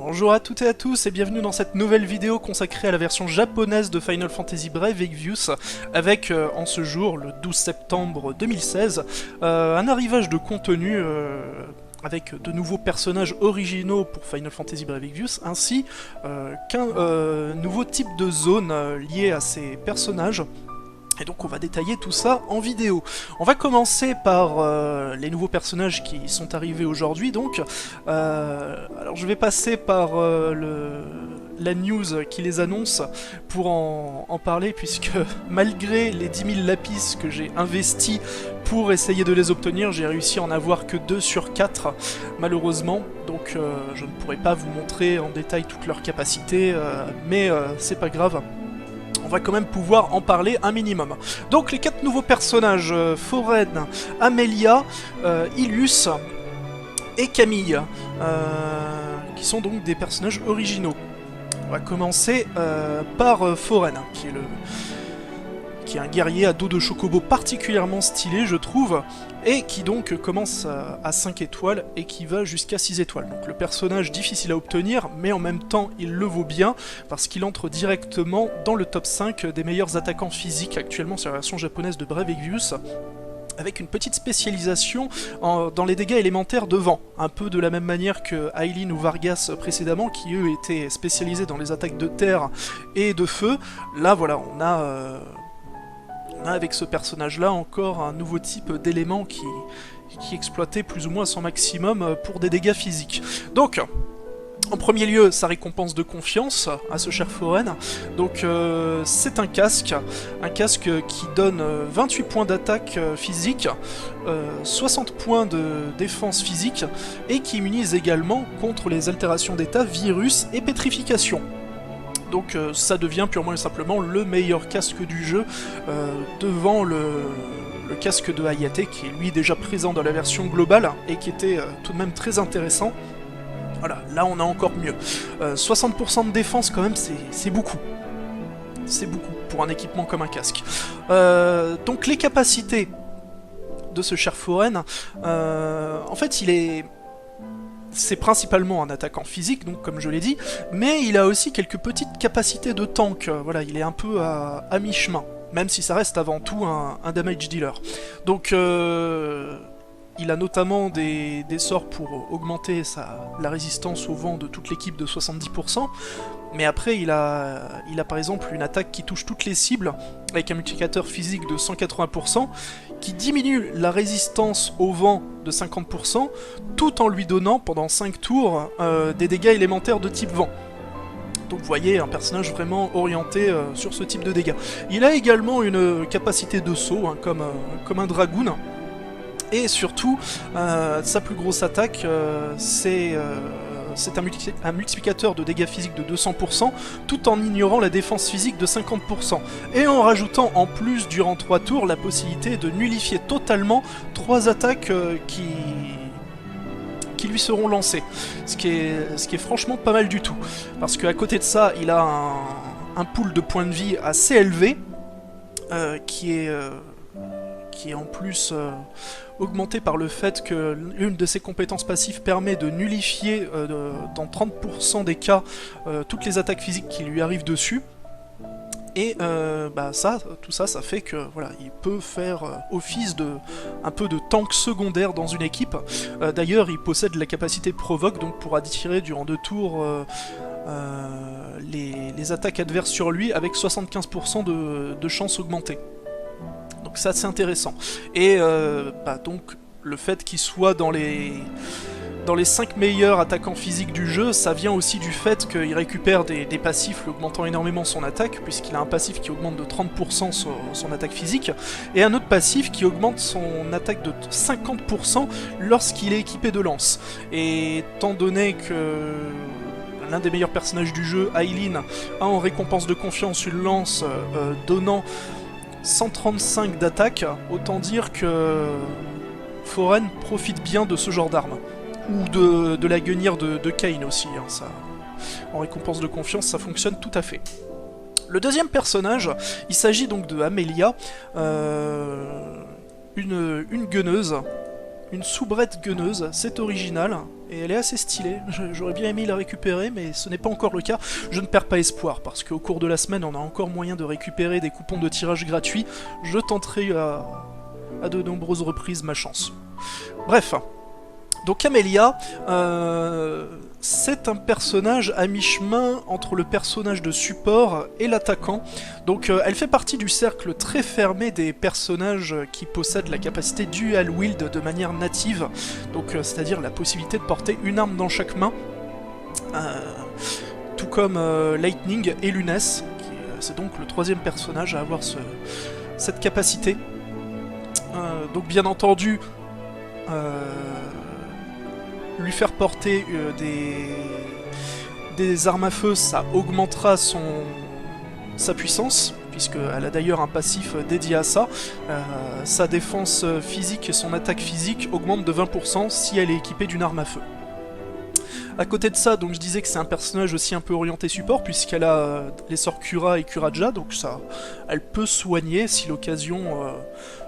Bonjour à toutes et à tous et bienvenue dans cette nouvelle vidéo consacrée à la version japonaise de Final Fantasy Brave Exvius avec, en ce jour, le 12 septembre 2016, un arrivage de contenu avec de nouveaux personnages originaux pour Final Fantasy Brave Exvius ainsi qu'un nouveau type de zone lié à ces personnages. Et donc on va détailler tout ça en vidéo. On va commencer par les nouveaux personnages qui sont arrivés aujourd'hui donc. Alors je vais passer par la news qui les annonce pour en parler puisque malgré les 10 000 lapis que j'ai investis pour essayer de les obtenir, j'ai réussi à en avoir que 2 sur 4 malheureusement. Donc je ne pourrai pas vous montrer en détail toutes leurs capacités, mais c'est pas grave. On va quand même pouvoir en parler un minimum. Donc les 4 nouveaux personnages, Foren, Amelia, Illus et Camille, qui sont donc des personnages originaux. On va commencer par Foren, qui est un guerrier à dos de chocobo particulièrement stylé, je trouve, et qui donc commence à 5 étoiles et qui va jusqu'à 6 étoiles. Donc le personnage difficile à obtenir, mais en même temps il le vaut bien, parce qu'il entre directement dans le top 5 des meilleurs attaquants physiques actuellement sur la version japonaise de Brave Exvius, avec une petite spécialisation dans les dégâts élémentaires de vent, un peu de la même manière que Aileen ou Vargas précédemment, qui eux étaient spécialisés dans les attaques de terre et de feu. Là voilà, on a avec ce personnage-là encore un nouveau type d'élément qui exploitait plus ou moins son maximum pour des dégâts physiques. Donc, en premier lieu, sa récompense de confiance à ce cher Foren. Donc, c'est un casque qui donne 28 points d'attaque physique, 60 points de défense physique, et qui immunise également contre les altérations d'état, virus et pétrification. Donc ça devient purement et simplement le meilleur casque du jeu devant le casque de Hayate qui est lui déjà présent dans la version globale et qui était tout de même très intéressant. Voilà, là on a encore mieux. 60% de défense quand même c'est beaucoup. C'est beaucoup pour un équipement comme un casque. Donc les capacités de ce cher Foren, en fait c'est principalement un attaquant physique, donc comme je l'ai dit, mais il a aussi quelques petites capacités de tank, voilà, il est un peu à mi-chemin, même si ça reste avant tout un damage dealer. Donc il a notamment des sorts pour augmenter la résistance au vent de toute l'équipe de 70%, mais après il a par exemple une attaque qui touche toutes les cibles, avec un multiplicateur physique de 180%, qui diminue la résistance au vent de 50%, tout en lui donnant pendant 5 tours des dégâts élémentaires de type vent. Donc vous voyez, un personnage vraiment orienté sur ce type de dégâts. Il a également une capacité de saut, hein, comme un dragoon, et surtout, sa plus grosse attaque, c'est un multiplicateur de dégâts physiques de 200%, tout en ignorant la défense physique de 50%, et en rajoutant en plus, durant 3 tours, la possibilité de nullifier totalement 3 attaques qui lui seront lancées, ce qui est franchement pas mal du tout, parce qu'à côté de ça, il a un pool de points de vie assez élevé, qui est en plus augmenté par le fait que l'une de ses compétences passives permet de nullifier dans 30% des cas toutes les attaques physiques qui lui arrivent dessus. Et tout ça fait que voilà, il peut faire office un peu de tank secondaire dans une équipe. D'ailleurs, il possède la capacité provoque, donc pour attirer durant 2 tours les attaques adverses sur lui avec 75% de chance augmentée. Donc c'est assez intéressant. Et donc le fait qu'il soit dans les 5 meilleurs attaquants physiques du jeu, ça vient aussi du fait qu'il récupère des passifs augmentant énormément son attaque, puisqu'il a un passif qui augmente de 30% son attaque physique, et un autre passif qui augmente son attaque de 50% lorsqu'il est équipé de lance. Et étant donné que l'un des meilleurs personnages du jeu, Aileen, a en récompense de confiance une lance donnant 135 d'attaque, autant dire que Foren profite bien de ce genre d'arme. Ou de la guenière de Kain aussi, hein, ça, en récompense de confiance, ça fonctionne tout à fait. Le deuxième personnage, il s'agit donc de Amelia, une gueuneuse, une soubrette gueuneuse, c'est original, et elle est assez stylée. J'aurais bien aimé la récupérer, mais ce n'est pas encore le cas. Je ne perds pas espoir, parce qu'au cours de la semaine, on a encore moyen de récupérer des coupons de tirage gratuits. Je tenterai à de nombreuses reprises ma chance. Bref. Donc Amelia, c'est un personnage à mi-chemin entre le personnage de support et l'attaquant. Donc elle fait partie du cercle très fermé des personnages qui possèdent la capacité Dual Wield de manière native, donc c'est-à-dire la possibilité de porter une arme dans chaque main, tout comme Lightning et Lunes, c'est donc le troisième personnage à avoir cette capacité. Donc bien entendu, lui faire porter des armes à feu, ça augmentera sa puissance, puisqu'elle a d'ailleurs un passif dédié à ça. Sa défense physique et son attaque physique augmentent de 20% si elle est équipée d'une arme à feu. À côté de ça, donc je disais que c'est un personnage aussi un peu orienté support, puisqu'elle a les sorts Cura et Curaja, donc ça, elle peut soigner si l'occasion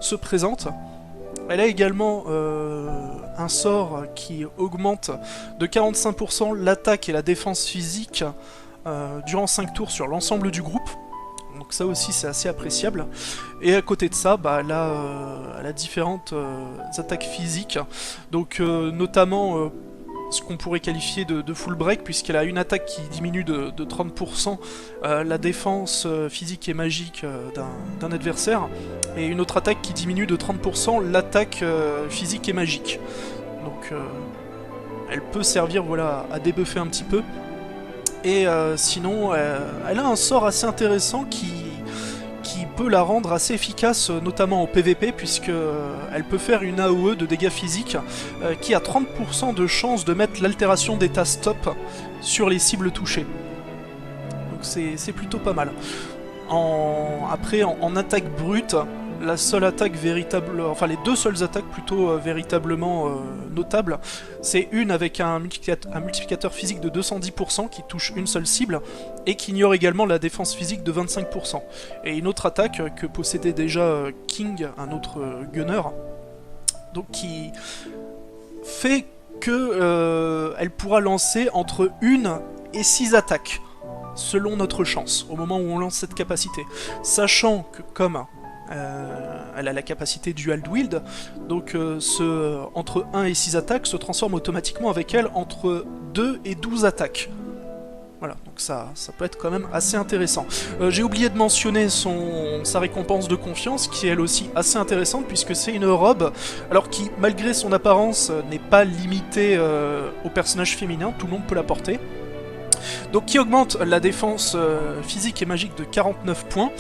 se présente. Elle a également un sort qui augmente de 45% l'attaque et la défense physique durant 5 tours sur l'ensemble du groupe. Donc ça aussi c'est assez appréciable. Et à côté de ça, bah, elle a différentes attaques physiques. Donc notamment ce qu'on pourrait qualifier de full break, puisqu'elle a une attaque qui diminue de 30% la défense physique et magique d'un adversaire, et une autre attaque qui diminue de 30% l'attaque physique et magique. Donc elle peut servir, voilà, à débuffer un petit peu. Et sinon, elle a un sort assez intéressant qui peut la rendre assez efficace, notamment au PVP, puisque elle peut faire une AOE de dégâts physiques qui a 30% de chance de mettre l'altération d'état stop sur les cibles touchées. Donc c'est plutôt pas mal. Après, en attaque brute, la seule attaque véritable, enfin les deux seules attaques plutôt véritablement notables, c'est une avec un multiplicateur physique de 210% qui touche une seule cible et qui ignore également la défense physique de 25%. Et une autre attaque que possédait déjà King, un autre gunner, donc qui fait que elle pourra lancer entre 1 et 6 attaques selon notre chance au moment où on lance cette capacité, sachant que comme elle a la capacité Dual Wield, donc entre 1 et 6 attaques se transforme automatiquement avec elle entre 2 et 12 attaques. Voilà, donc ça peut être quand même assez intéressant. J'ai oublié de mentionner sa récompense de confiance, qui est elle aussi assez intéressante, puisque c'est une robe, alors qui, malgré son apparence, n'est pas limitée aux personnages féminins, tout le monde peut la porter. Donc qui augmente la défense physique et magique de 49 points,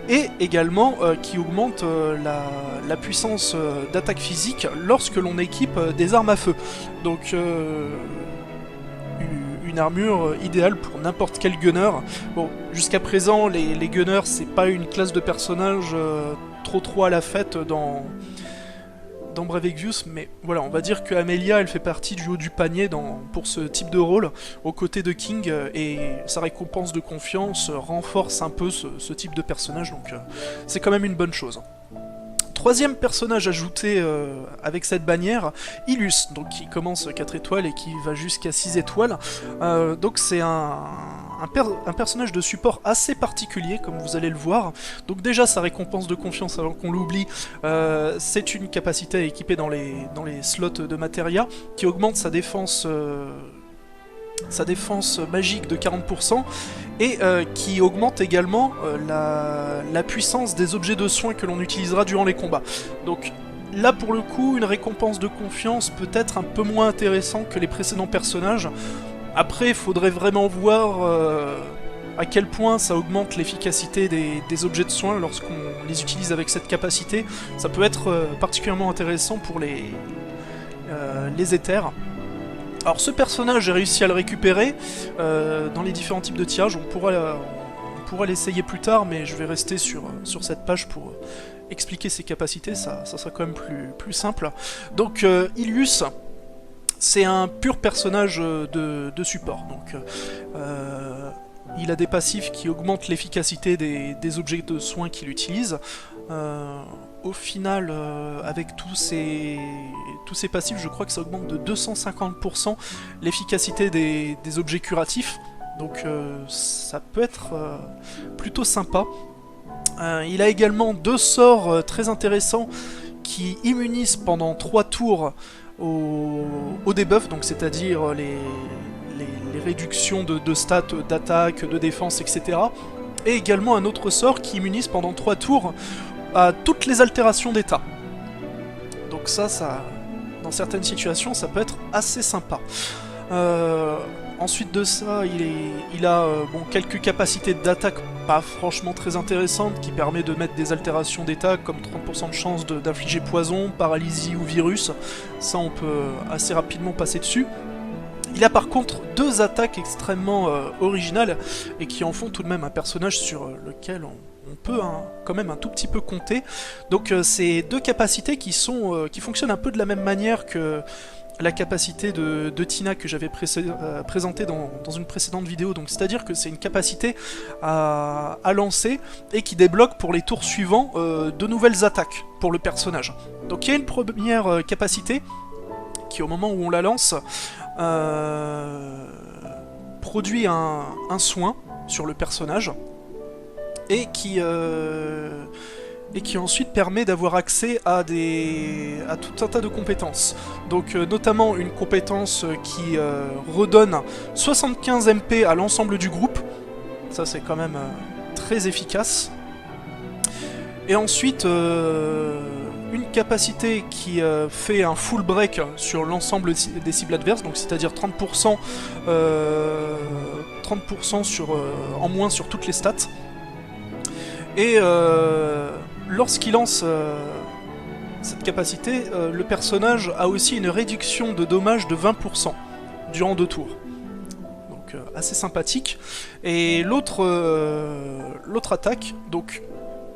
et également qui augmente la puissance d'attaque physique lorsque l'on équipe des armes à feu. Donc une armure idéale pour n'importe quel gunner. Bon, jusqu'à présent les gunners c'est pas une classe de personnage trop à la fête dans Brave Exvius, mais voilà, on va dire que Amelia elle fait partie du haut du panier pour ce type de rôle, aux côtés de King, et sa récompense de confiance renforce un peu ce type de personnage, donc c'est quand même une bonne chose. Troisième personnage ajouté avec cette bannière, Illus, donc qui commence 4 étoiles et qui va jusqu'à 6 étoiles. Donc c'est un personnage de support assez particulier, comme vous allez le voir. Donc déjà sa récompense de confiance, avant qu'on l'oublie, c'est une capacité à équiper dans les slots de Materia, qui augmente sa défense magique de 40%, et qui augmente également la puissance des objets de soins que l'on utilisera durant les combats. Donc là pour le coup, une récompense de confiance peut être un peu moins intéressant que les précédents personnages. Après, il faudrait vraiment voir à quel point ça augmente l'efficacité des objets de soins lorsqu'on les utilise avec cette capacité. Ça peut être particulièrement intéressant pour les éthers. Alors ce personnage, j'ai réussi à le récupérer dans les différents types de tirages. On pourra l'essayer plus tard, mais je vais rester sur cette page pour expliquer ses capacités, ça sera quand même plus simple. Donc Illus, c'est un pur personnage de support. Donc il a des passifs qui augmentent l'efficacité des objets de soins qu'il utilise. au final, avec tous ces passifs, je crois que ça augmente de 250% l'efficacité des objets curatifs. Donc ça peut être plutôt sympa. Il a également 2 sorts très intéressants qui immunisent pendant 3 tours au debuff, donc c'est-à-dire les réductions de stats, d'attaque, de défense, etc. Et également un autre sort qui immunise pendant 3 tours à toutes les altérations d'état. Donc ça, dans certaines situations, ça peut être assez sympa. Ensuite de ça, il a quelques capacités d'attaque pas franchement très intéressantes, qui permet de mettre des altérations d'état, comme 30% de chance d'infliger poison, paralysie ou virus. Ça, on peut assez rapidement passer dessus. Il a par contre 2 attaques extrêmement originales, et qui en font tout de même un personnage sur lequel on peut quand même un tout petit peu compter. Donc c'est 2 capacités qui fonctionnent un peu de la même manière que la capacité de Tina que j'avais présentée dans une précédente vidéo. Donc c'est-à-dire que c'est une capacité à lancer et qui débloque pour les tours suivants de nouvelles attaques pour le personnage. Donc il y a une première capacité qui, au moment où on la lance, produit un soin sur le personnage et qui ensuite permet d'avoir accès à tout un tas de compétences. Donc notamment une compétence qui redonne 75 MP à l'ensemble du groupe. Ça c'est quand même très efficace. Et ensuite une capacité qui fait un full break sur l'ensemble des cibles adverses, donc c'est-à-dire 30% en moins sur toutes les stats. Et lorsqu'il lance cette capacité, le personnage a aussi une réduction de dommages de 20% durant 2 tours. Donc assez sympathique. Et l'autre attaque, donc,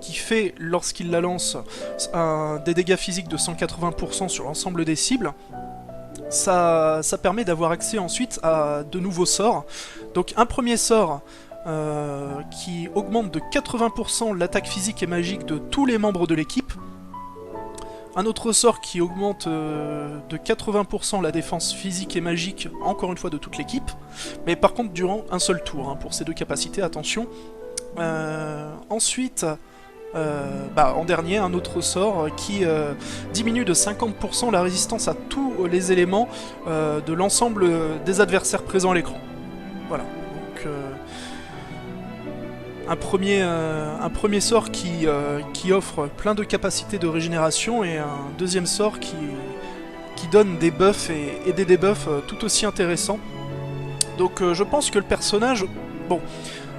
qui fait, lorsqu'il la lance, des dégâts physiques de 180% sur l'ensemble des cibles, ça permet d'avoir accès ensuite à de nouveaux sorts. Donc un premier sort qui augmente de 80% l'attaque physique et magique de tous les membres de l'équipe. Un autre sort qui augmente de 80% la défense physique et magique, encore une fois de toute l'équipe, mais par contre durant un seul tour, pour ces 2 capacités, attention. Ensuite, en dernier, un autre sort qui diminue de 50% la résistance à tous les éléments de l'ensemble des adversaires présents à l'écran. Voilà, donc un premier sort qui offre plein de capacités de régénération, et un deuxième sort qui donne des buffs et des debuffs tout aussi intéressants. Donc je pense que le personnage... Bon,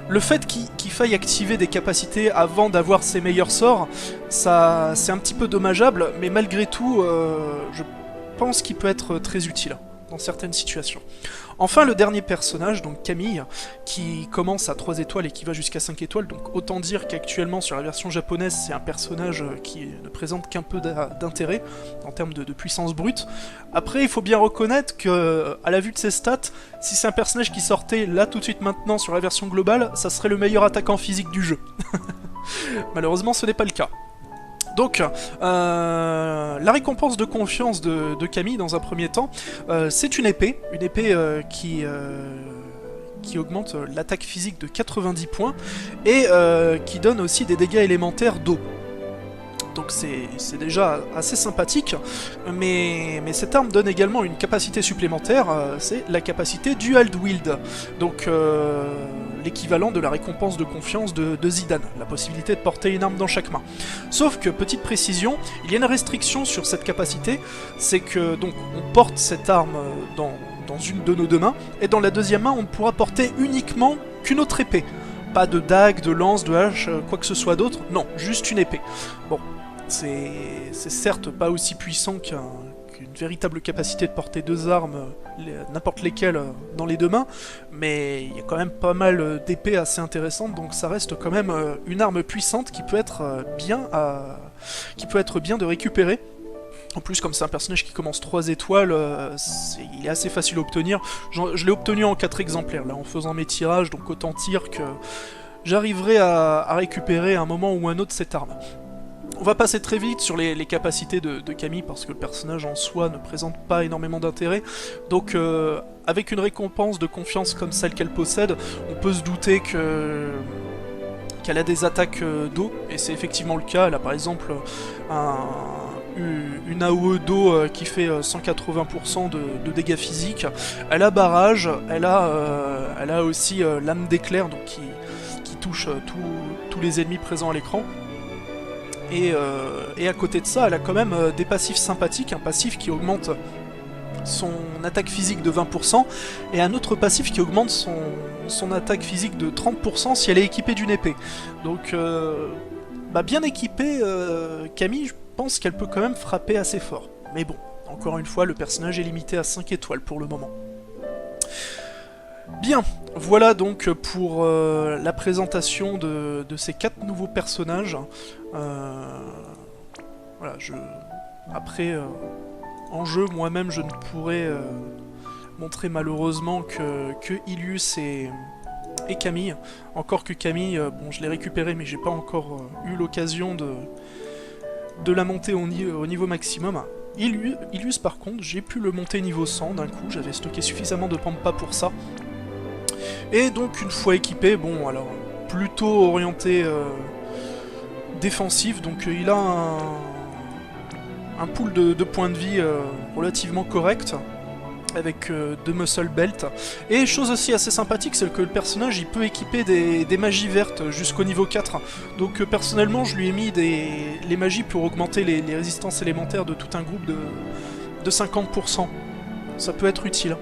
le fait qu'il faille activer des capacités avant d'avoir ses meilleurs sorts, ça c'est un petit peu dommageable, mais malgré tout, je pense qu'il peut être très utile dans certaines situations. Enfin, le dernier personnage, donc Camille, qui commence à 3 étoiles et qui va jusqu'à 5 étoiles, donc autant dire qu'actuellement sur la version japonaise, c'est un personnage qui ne présente qu'un peu d'intérêt en termes de puissance brute. Après, il faut bien reconnaître que, à la vue de ses stats, si c'est un personnage qui sortait là tout de suite maintenant sur la version globale, ça serait le meilleur attaquant physique du jeu. Malheureusement, ce n'est pas le cas. Donc, la récompense de confiance de Camille, dans un premier temps, c'est une épée qui augmente l'attaque physique de 90 points, et qui donne aussi des dégâts élémentaires d'eau. Donc c'est déjà assez sympathique, mais cette arme donne également une capacité supplémentaire, c'est la capacité Dual Wield, donc l'équivalent de la récompense de confiance de Zidane, la possibilité de porter une arme dans chaque main. Sauf que, petite précision, il y a une restriction sur cette capacité, c'est que donc on porte cette arme dans une de nos 2 mains, et dans la deuxième main on ne pourra porter uniquement qu'une autre épée. Pas de dague, de lance, de hache, quoi que ce soit d'autre, non, juste une épée. Bon, c'est certes pas aussi puissant qu'une véritable capacité de porter 2 armes, n'importe lesquelles, dans les 2 mains, mais il y a quand même pas mal d'épées assez intéressantes, donc ça reste quand même une arme puissante qui peut être bien de récupérer. En plus, comme c'est un personnage qui commence 3 étoiles, il est assez facile à obtenir. Je l'ai obtenu en 4 exemplaires, là, en faisant mes tirages, donc autant dire que j'arriverai à récupérer à un moment ou un autre cette arme. On va passer très vite sur les capacités de Camille parce que le personnage en soi ne présente pas énormément d'intérêt. Donc avec une récompense de confiance comme celle qu'elle possède, on peut se douter qu'elle a des attaques d'eau, et c'est effectivement le cas. Elle a par exemple une AOE d'eau qui fait 180% de dégâts physiques. Elle a barrage, elle a aussi lame d'éclair, donc qui touche tous les ennemis présents à l'écran. Et à côté de ça, elle a quand même des passifs sympathiques, un passif qui augmente son attaque physique de 20%, et un autre passif qui augmente son attaque physique de 30% si elle est équipée d'une épée. Donc, bien équipée, Camille, je pense qu'elle peut quand même frapper assez fort. Mais bon, encore une fois, le personnage est limité à 5 étoiles pour le moment. Bien, voilà donc pour la présentation de ces 4 nouveaux personnages. Voilà, après, en jeu, moi-même, je ne pourrais montrer malheureusement que Ilius et Camille. Encore que Camille, bon, je l'ai récupéré, mais j'ai pas encore eu l'occasion de la monter au niveau maximum. Ilius, par contre, j'ai pu le monter niveau 100 d'un coup, j'avais stocké suffisamment de Pampa pour ça. Et donc, une fois équipé, bon, alors, plutôt orienté défensif, donc il a un pool de points de vie relativement correct, avec 2 muscle belt. Et chose aussi assez sympathique, c'est que le personnage il peut équiper des magies vertes jusqu'au niveau 4. Donc personnellement je lui ai mis les magies pour augmenter les résistances élémentaires de tout un groupe de 50%. Ça peut être utile,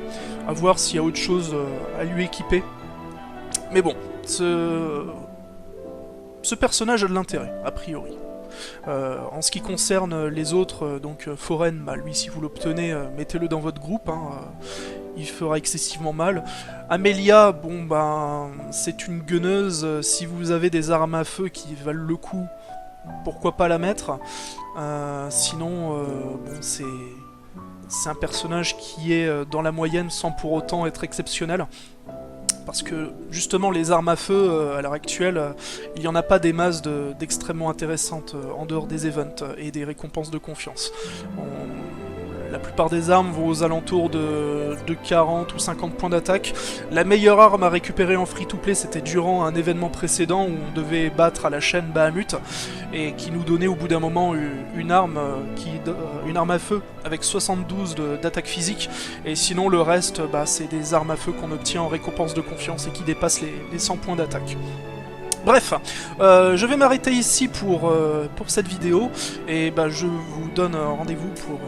à voir s'il y a autre chose à lui équiper. Mais bon, ce personnage a de l'intérêt, a priori. En ce qui concerne les autres, donc Foren, lui si vous l'obtenez, mettez-le dans votre groupe, hein, il fera excessivement mal. Amelia, bon c'est une gunneuse, si vous avez des armes à feu qui valent le coup, pourquoi pas la mettre. Sinon, bon, c'est un personnage qui est dans la moyenne sans pour autant être exceptionnel. Parce que justement les armes à feu à l'heure actuelle, il n'y en a pas des masses d'extrêmement intéressantes en dehors des events et des récompenses de confiance. La plupart des armes vont aux alentours de 40 ou 50 points d'attaque. La meilleure arme à récupérer en free-to-play, c'était durant un événement précédent où on devait battre à la chaîne Bahamut, et qui nous donnait au bout d'un moment une arme à feu avec 72 d'attaque physique, et sinon le reste, c'est des armes à feu qu'on obtient en récompense de confiance et qui dépassent les 100 points d'attaque. Bref, je vais m'arrêter ici pour cette vidéo, et je vous donne rendez-vous pour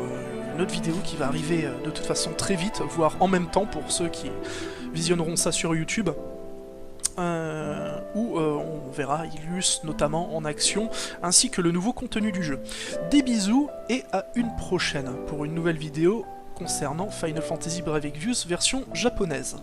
une autre vidéo qui va arriver de toute façon très vite, voire en même temps pour ceux qui visionneront ça sur YouTube, où on verra Ilius notamment en action, ainsi que le nouveau contenu du jeu. Des bisous et à une prochaine pour une nouvelle vidéo concernant Final Fantasy Brave Exvius version japonaise.